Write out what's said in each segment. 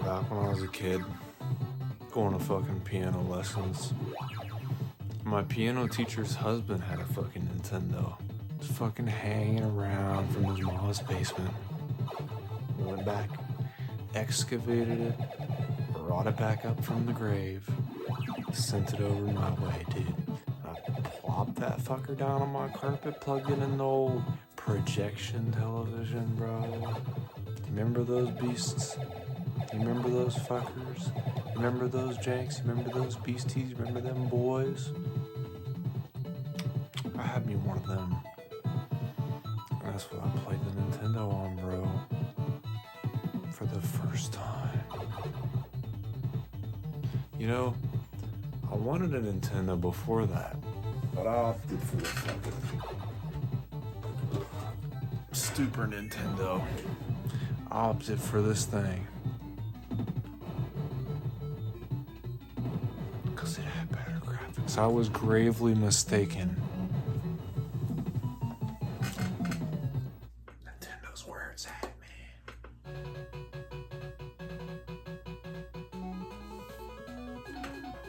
Back when I was a kid, going to fucking piano lessons. My piano teacher's husband had a fucking Nintendo. Just fucking hanging around from his mom's basement. Went back, excavated it, brought it back up from the grave, sent it over my way, dude. I plopped that fucker down on my carpet, plugged it in the old projection television, bro. You remember those beasts? You remember those fuckers? You remember those janks? You remember those beasties? You remember them boys? I had me one of them. And that's what I played the Nintendo on, bro. For the first time. You know, I wanted a Nintendo before that, but I opted for the fucking Super Nintendo. I opted for this thing. Because it had better graphics. I was gravely mistaken. Nintendo's where it's at, man.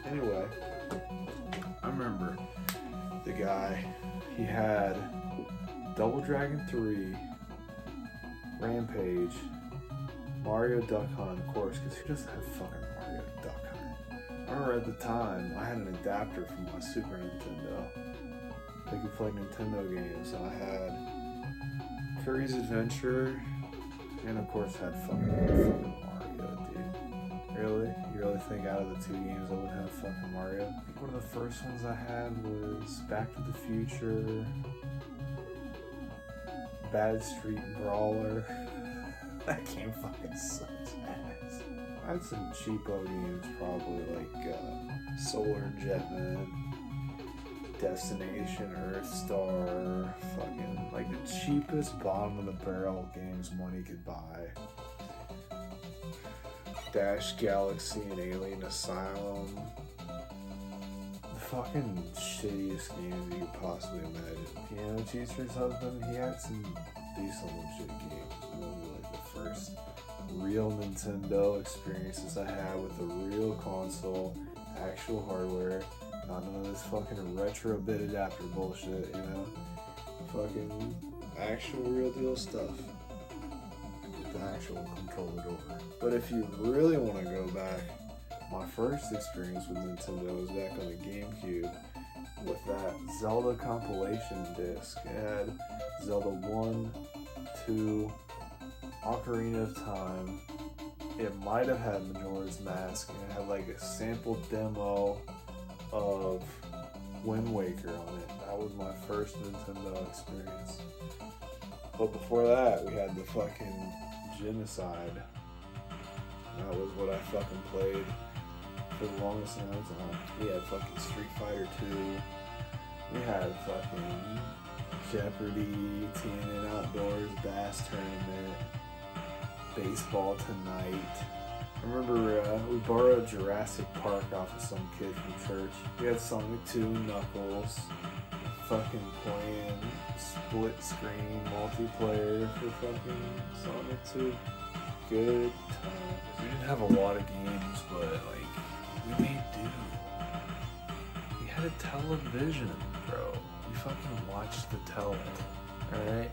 Anyway, I remember the guy, he had Double Dragon 3, Rampage, Mario Duck Hunt, of course, because who doesn't have fucking Mario Duck Hunt? I remember at the time, I had an adapter from my Super Nintendo. I could play Nintendo games. I had Kirby's Adventure, and of course had fucking Mario, dude. Really? You really think out of the two games I would have fucking Mario? I think one of the first ones I had was Back to the Future, Bad Street Brawler. That game fucking sucks ass. I had some cheapo games, probably like Solar Jetman, Destination Earthstar, fucking like the cheapest bottom of the barrel games money could buy. Dash Galaxy and Alien Asylum. The fucking shittiest games you could possibly imagine. Piano Teacher's Husband, he had some decent legit games. Really like the first real Nintendo experiences I had with a real console, actual hardware, not none of this fucking retro bit adapter bullshit, you know? Fucking actual real deal stuff. With the actual controller over. But if you really want to go back, my first experience with Nintendo was back on the GameCube with that Zelda compilation disc. It had Zelda 1, 2, Ocarina of Time. It might have had Majora's Mask, and it had like a sample demo of Wind Waker on it. That was my first Nintendo experience. But before that, we had the fucking Genocide. That was what I fucking played for the longest amount of time. We had fucking Street Fighter 2. We had fucking Jeopardy, TNN Outdoors, Bass Tournament, Baseball Tonight. I remember we borrowed Jurassic Park off of some kid from church. We had Sonic 2, Knuckles, fucking playing split screen multiplayer for fucking Sonic 2. Good times. We didn't have a lot of games, but like, we made do. We had a television, bro. We fucking watched the tele, alright?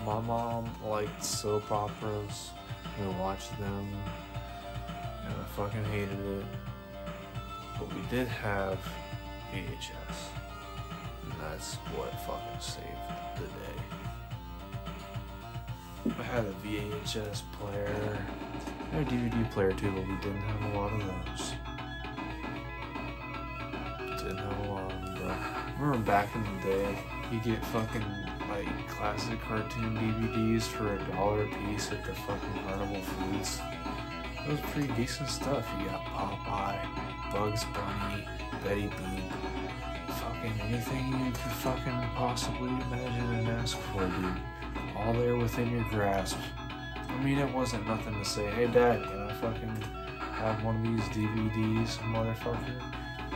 My mom liked soap operas. We watched them. And I fucking hated it. But we did have VHS. And that's what fucking saved the day. I had a VHS player. I had a DVD player too, but we didn't have a lot of those. Didn't have a lot of them, bro. I remember back in the day, you get fucking like classic cartoon DVDs for $1 a piece at the fucking Carnival Foods. It was pretty decent stuff. You got Popeye, Bugs Bunny, Betty Boop, fucking anything you could fucking possibly imagine and ask for, dude. All there within your grasp. I mean, it wasn't nothing to say, hey dad, can I fucking have one of these DVDs, motherfucker?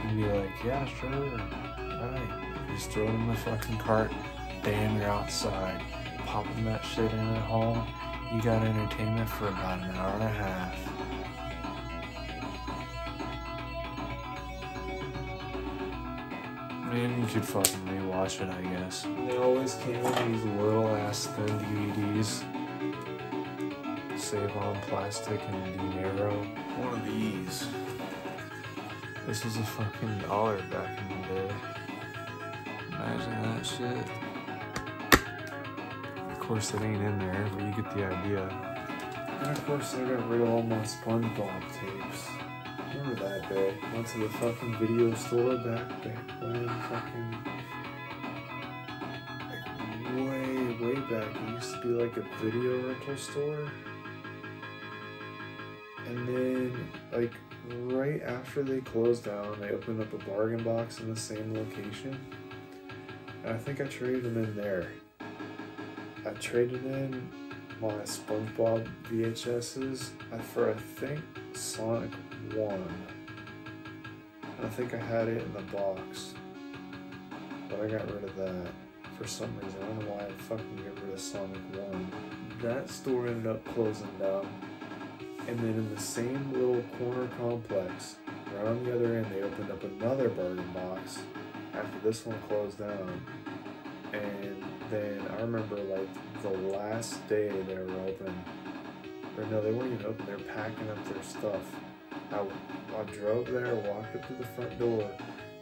You'd be like, yeah, sure. Alright. Just throw it in the fucking cart. Damn, you're outside. Popping that shit in at home. you got entertainment for about an hour and a half. And you could fucking rewatch it, I guess. They always came in these little ass thin DVDs. Save on Plastic and Dinero. One of these. This was a fucking $1 back in the day. Imagine that shit. Of course it ain't in there, but you get the idea. And of course I got rid of all my SpongeBob tapes. Remember that day? Went to the fucking video store back when fucking like way back. It used to be like a video rental store. And then like right after they closed down, they opened up a bargain box in the same location. And I think I traded them in there. I traded in my SpongeBob VHSs for I think Sonic 1. And I think I had it in the box. But I got rid of that for some reason. I don't know why I fucking got rid of Sonic 1. That store ended up closing down. And then in the same little corner complex, right on the other end, they opened up another bargain box after this one closed down. And then I remember like the last day they were open, or no, they weren't even open, they were packing up their stuff. I drove there, walked up to the front door,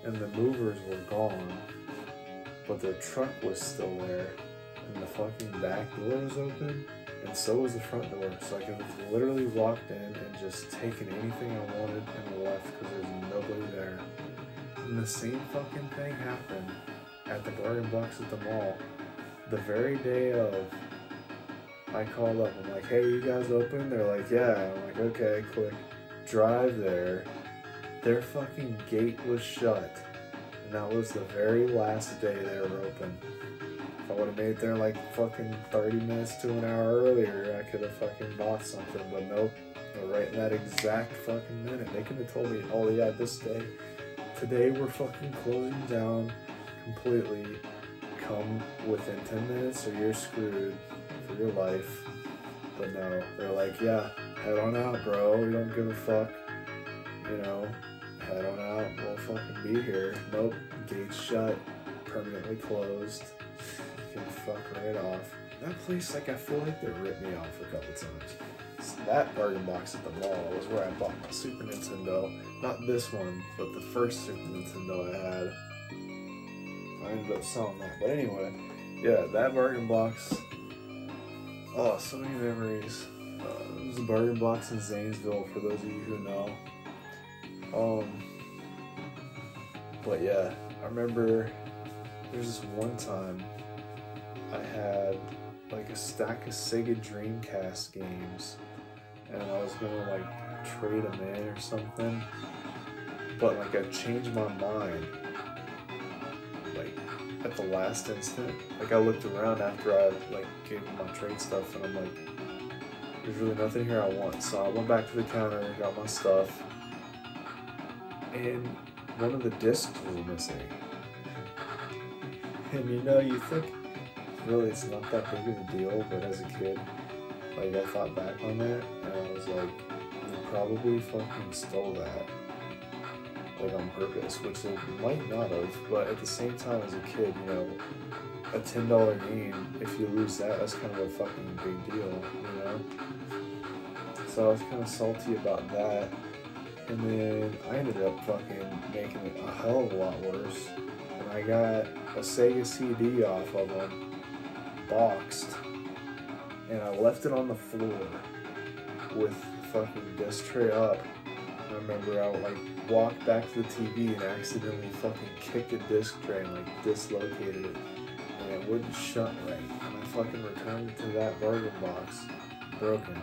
and the movers were gone, but their truck was still there, and the fucking back door was open, and so was the front door, so I could have literally walked in and just taken anything I wanted and left because there's nobody there. And the same fucking thing happened at the bargain box at the mall. The very day of, I called up, I'm like, hey, you guys open? They're like, yeah. I'm like, okay, click, drive there. Their fucking gate was shut, and that was the very last day they were open. If I would have made it there like fucking 30 minutes to an hour earlier, I could have fucking bought something, but nope. Right in that exact fucking minute. They could have told me, oh yeah, this day, today we're fucking closing down completely. Come within 10 minutes or you're screwed for your life. But no, they're like, yeah, head on out, bro. We don't give a fuck. You know, head on out. We'll fucking be here. Nope, gate's shut, permanently closed. You can fuck right off. That place, like, I feel like they ripped me off a couple times. So that bargain box at the mall was where I bought my Super Nintendo. Not this one, but the first Super Nintendo I had. I ended up selling that. But anyway, yeah, that bargain box. Oh, so many memories. It was a bargain box in Zanesville, for those of you who know. But yeah, I remember there's this one time I had like a stack of Sega Dreamcast games, and I was gonna like trade them in or something. But like I changed my mind. At the last instant, like I looked around after I like gave them my trade stuff, and I'm like, there's really nothing here I want. So I went back to the counter and got my stuff, and one of the discs was missing. And you know, you think really it's not that big of a deal, but as a kid, like I thought back on that, and I was like, you probably fucking stole that. Like on purpose, which they might not have, but at the same time as a kid, you know, a $10 game, if you lose that, that's kind of a fucking big deal, you know? So I was kind of salty about that, and then I ended up fucking making it a hell of a lot worse, and I got a Sega CD off of them, boxed, and I left it on the floor with the fucking disc tray up. I remember I like walked back to the TV and accidentally fucking kicked a disc tray and like dislocated it, and it wouldn't shut right. And I fucking returned it to that bargain box, broken.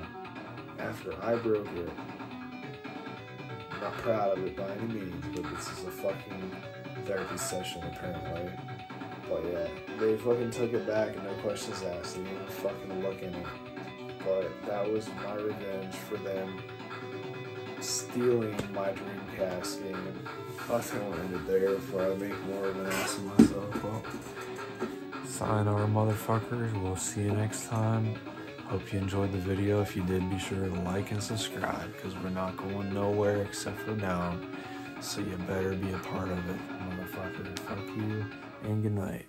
After I broke it, I'm not proud of it by any means, but this is a fucking therapy session apparently. But yeah, they fucking took it back and no questions asked. They didn't even fucking look in it. But that was my revenge for them stealing my Dreamcast game. I think I'll end it there before I make more of an ass of myself. Well, sayonara, motherfuckers. We'll see you next time. Hope you enjoyed the video. If you did, be sure to like and subscribe, because we're not going nowhere except for down. So you better be a part of it, motherfucker. Fuck you, and good night.